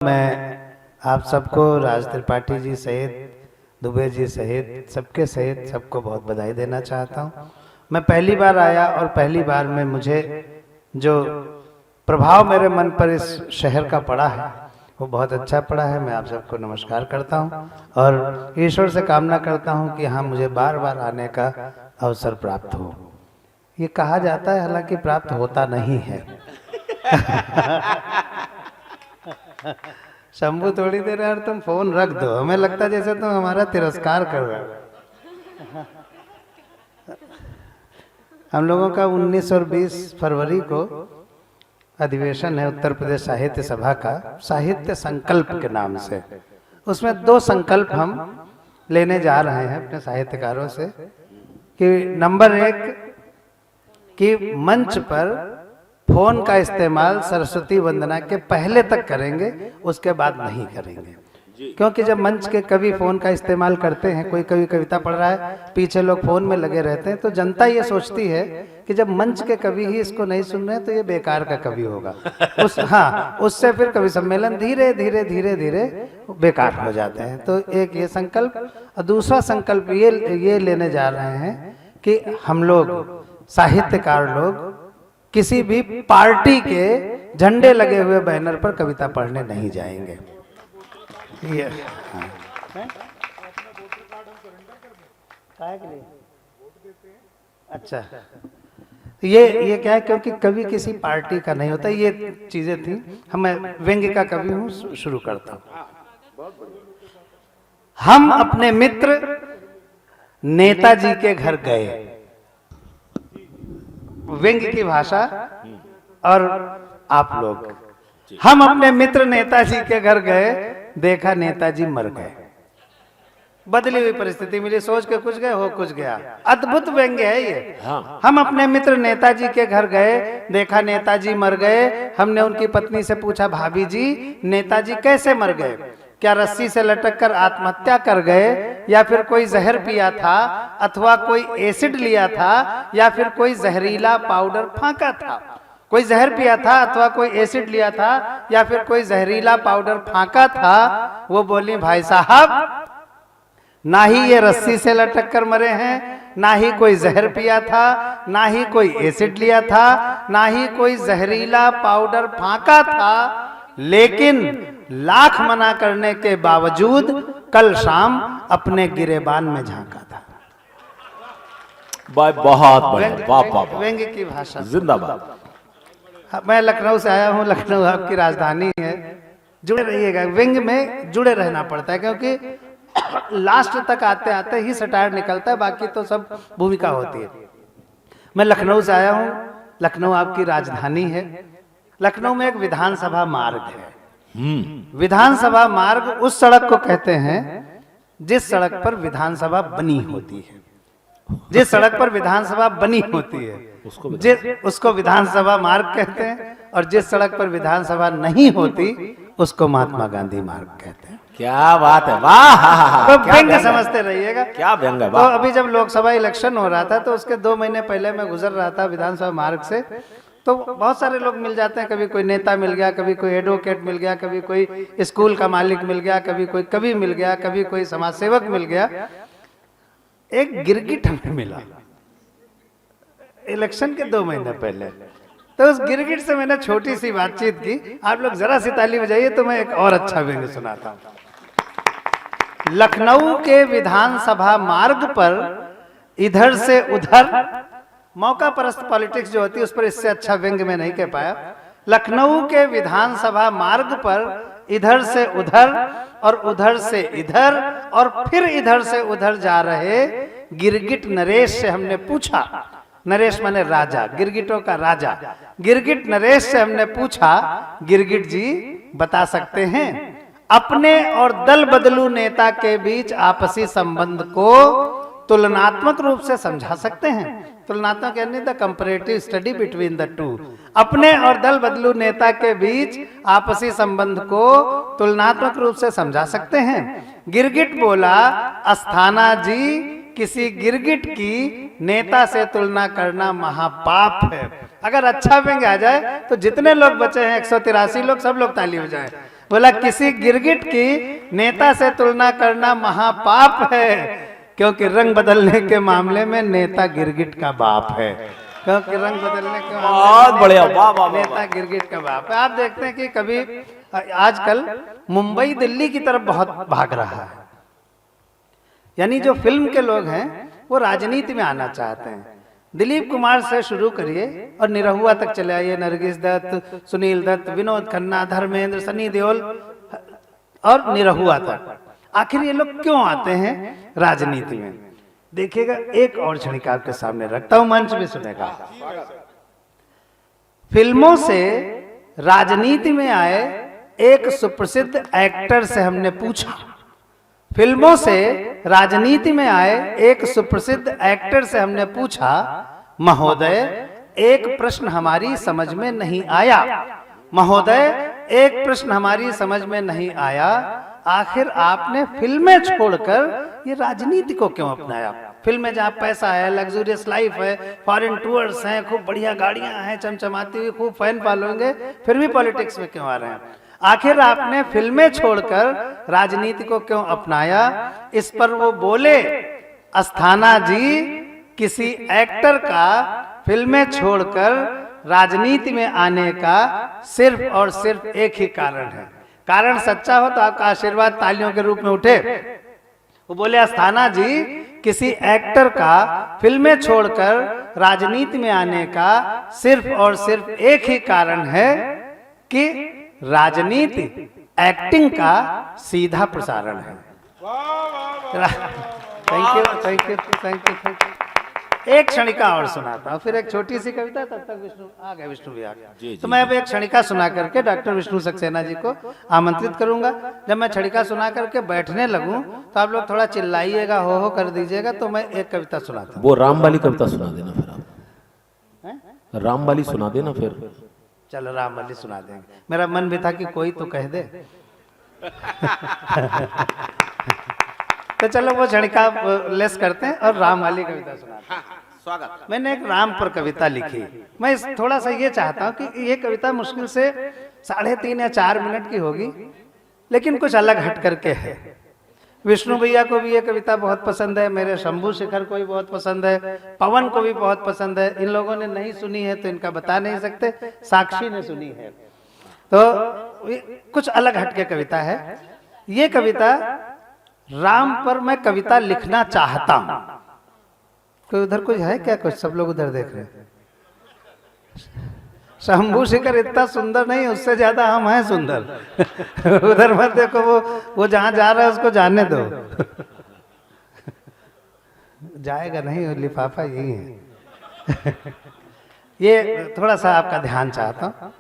मैं आप सबको राज त्रिपाठी जी सहित दुबे जी सहित सबको बहुत बधाई देना चाहता हूँ। मैं पहली बार आया और पहली बार में मुझे जो प्रभाव मेरे मन पर इस शहर का पड़ा है वो बहुत अच्छा पड़ा है। मैं आप सबको नमस्कार करता हूँ और ईश्वर से कामना करता हूँ कि यहाँ मुझे बार बार आने का अवसर प्राप्त हो। ये कहा जाता है, हालांकि प्राप्त होता नहीं है। शंभू थोड़ी देर यार तुम फोन रख दो, हमें लगता है जैसे तुम हमारा तिरस्कार कर रहे हो। हम लोगों का 19 और 20 फरवरी को अधिवेशन है उत्तर प्रदेश साहित्य सभा का, साहित्य संकल्प के नाम से। उसमें 2 संकल्प हम लेने जा रहे हैं अपने साहित्यकारों से कि नंबर 1 कि मंच पर फोन का इस्तेमाल सरस्वती वंदना के पहले तक करेंगे, उसके बाद नहीं करेंगे। क्योंकि जब मंच के कवि फोन का इस्तेमाल करते हैं, कोई कवि कविता पढ़ रहा है, पीछे लोग फोन में लगे रहते हैं, तो जनता ये सोचती है कि जब मंच के कवि ही इसको नहीं सुन रहे हैं तो ये बेकार का कवि होगा। उससे फिर कवि सम्मेलन धीरे धीरे धीरे धीरे बेकार हो जाते हैं। तो एक ये संकल्प, और दूसरा संकल्प ये लेने जा रहे हैं कि हम लोग साहित्यकार लोग किसी भी पार्टी के झंडे लगे हुए बैनर पर कविता पढ़ने नहीं जाएंगे। ये अच्छा, ये क्या है, क्योंकि कवि किसी पार्टी का नहीं होता। ये चीजें थी। मैं व्यंग्य का कवि हूँ, शुरू करता हूँ। हम अपने मित्र नेताजी के घर गए, व्यंग्य की भाषा। और आप लोग, हम अपने मित्र नेताजी के घर गए, देखा नेताजी मर गए। बदली हुई परिस्थिति मिली, सोच के कुछ गए, हो कुछ गया। अद्भुत व्यंग्य है ये। हम अपने मित्र नेताजी के घर गए, देखा नेताजी मर गए। हमने उनकी पत्नी से पूछा, भाभी जी नेताजी कैसे मर गए? क्या रस्सी से लटक कर आत्महत्या कर गए, या फिर कोई जहर पिया था, अथवा कोई एसिड लिया था, या फिर कोई जहरीला पाउडर फांका था? कोई जहर पिया था, अथवा कोई एसिड लिया था, या फिर कोई जहरीला पाउडर फांका था? वो बोली, भाई साहब ना ही ये रस्सी से लटक कर मरे हैं, ना ही कोई जहर पिया था, ना ही कोई एसिड लिया था, ना ही कोई जहरीला पाउडर फांका था, लेकिन लाख मना करने के बावजूद कल शाम अपने गिरेबान में झांका था। बहुत व्यंग्य की भाषा जिंदाबाद। मैं लखनऊ से आया हूँ, लखनऊ आपकी राजधानी है। जुड़े रहिएगा, व्यंग्य में जुड़े रहना पड़ता है, क्योंकि लास्ट तक आते आते ही सटायर निकलता है, बाकी तो सब भूमिका होती है। मैं लखनऊ से आया हूँ, लखनऊ आपकी राजधानी है। लखनऊ में एक विधानसभा मार्ग है। विधानसभा मार्ग उस सड़क को कहते हैं जिस सड़क पर विधानसभा बनी होती है। जिस सड़क पर विधानसभा बनी होती है उसको विधानसभा मार्ग कहते हैं, और जिस सड़क पर विधानसभा नहीं होती उसको महात्मा गांधी मार्ग कहते हैं। क्या बात है, वाह। तो व्यंग्य समझते रहिएगा। क्या व्यंग्य। तो अभी जब लोकसभा इलेक्शन हो रहा था तो उसके 2 महीने पहले मैं गुजर रहा था विधानसभा मार्ग से, तो बहुत सारे लोग मिल जाते हैं। कभी कोई नेता मिल गया, कभी कोई एडवोकेट मिल गया, कभी कोई स्कूल का मालिक मिल गया, कभी कोई कवि मिल गया, कभी कोई समाज सेवक मिल गया। एक गिरगिट हमें मिला इलेक्शन के 2 महीने पहले। तो उस गिरगिट से मैंने छोटी सी बातचीत की। आप लोग जरा सी ताली बजाइए तो मैं एक और अच्छा व्यंग्य सुनाता हूं। लखनऊ के विधानसभा मार्ग पर इधर से उधर, मौका परस्त पॉलिटिक्स जो होती है उस पर इससे अच्छा व्यंग्य में नहीं कह पाया। लखनऊ के विधानसभा मार्ग पर इधर से उधर और उधर से इधर और फिर इधर से उधर जा रहे गिरगिट नरेश से हमने पूछा, नरेश माने राजा, गिरगिटों का राजा, गिरगिट नरेश से हमने पूछा, गिरगिट जी बता सकते हैं अपने और दल बदलू नेता के बीच आपसी संबंध को तुलनात्मक रूप से समझा सकते हैं? तुलनात्मक यानी the comparative study between the two. अपने और दल बदलू नेता के बीच आपसी संबंध को तुलनात्मक रूप से समझा सकते हैं? गिरगिट बोला, अस्थाना जी किसी गिरगिट की नेता से तुलना करना महापाप है। अगर अच्छा व्यंग्य आ जाए तो जितने लोग बचे हैं 183 लोग, सब लोग ताली हो जाए। बोला किसी गिरगिट की नेता से तुलना करना महापाप है, क्योंकि रंग बदलने के मामले में नेता गिरगिट का बाप है। क्योंकि रंग बदलने के बहुत बढ़िया, वाह वाह नेता वाह। गिरगिट का बाप है। आप देखते हैं कि कभी आजकल मुंबई दिल्ली की तरफ बहुत भाग रहा है, यानी जो फिल्म के लोग हैं वो राजनीति में आना चाहते हैं। दिलीप कुमार से शुरू करिए और निरहुआ तक चले आइए, नरगिस दत्त, सुनील दत्त, विनोद खन्ना, धर्मेंद्र, सनी देओल और निरहुआ तक। आखिर ये लोग क्यों आते हैं राजनीति में? देखिएगा, एक और क्षणिका आपके सामने रखता हूं, मंच भी सुनेगा। फिल्मों से राजनीति में आए एक सुप्रसिद्ध एक्टर से हमने पूछा, फिल्मों से राजनीति में आए एक सुप्रसिद्ध एक्टर से हमने पूछा, महोदय एक प्रश्न हमारी समझ में नहीं आया, महोदय एक प्रश्न हमारी समझ में नहीं आया, आखिर आपने फिल्में छोड़कर ये राजनीति को क्यों अपनाया? फिल्में जहाँ पैसा है, लग्जूरियस लाइफ है, फॉरेन टूर्स हैं, खूब बढ़िया गाड़ियां हैं, चमचमाती हुई, खूब फैन फॉलोइंग है, फिर भी पॉलिटिक्स में क्यों आ रहे हैं? आखिर आपने फिल्में छोड़कर राजनीति को क्यों अपनाया? इस पर वो बोले, अस्थाना जी, किसी एक्टर का फिल्में छोड़कर राजनीति में आने का सिर्फ और सिर्फ एक ही कारण है। कारण सच्चा हो तो आपका आशीर्वाद तालियों के रूप में उठे। वो बोले, अस्थाना जी, किसी एक्टर का फिल्में छोड़कर राजनीति में आने का सिर्फ और सिर्फ एक ही कारण है कि राजनीति एक्टिंग का सीधा प्रसारण है। Thank you thank you thank you thank you. एक क्षणिका और सुनाता हूँ, फिर एक छोटी सी कविता, तब तक विष्णु आ गए, विष्णु भी आ गए। तो मैं अब एक क्षणिका सुना करके डॉक्टर विष्णु सक्सेना जी को आमंत्रित करूंगा। जब मैं क्षणिका सुना करके बैठने लगूं तो आप लोग थोड़ा चिल्लाइएगा, हो कर दीजिएगा, तो मैं एक कविता सुनाता हूँ। वो राम वाली कविता सुना देना फिर आप, राम वाली सुना देना फिर। चलो राम वाली सुना देंगे। मेरा मन भी था कि कोई तो कह दे। तो चलो वो क्षणिका लेस करते हैं और राम वाली कविता सुनाते हैं। स्वागत। मैंने एक राम पर कविता लिखी। मैं थोड़ा सा ये चाहता हूँ कि ये कविता मुश्किल से 3.5 या 4 मिनट की होगी, लेकिन कुछ अलग हट करके है। विष्णु भैया को भी ये कविता बहुत पसंद है, मेरे शंभू शेखर को भी बहुत पसंद है, पवन को भी बहुत पसंद है। इन लोगों ने नहीं सुनी है तो इनका बता नहीं सकते, साक्षी ने सुनी है। तो कुछ अलग हटके कविता है। ये कविता राम पर मैं कविता लिखना चाहता हूं। कोई उधर कुछ है क्या? कुछ सब लोग उधर देख रहे हैं। शंभू शेखर इतना सुंदर नहीं, उससे ज्यादा हम हैं सुंदर। उधर मत देखो, वो जहां जा रहा है उसको जाने दो। जाएगा नहीं, लिफाफा यही है। ये थोड़ा सा आपका ध्यान चाहता हूं।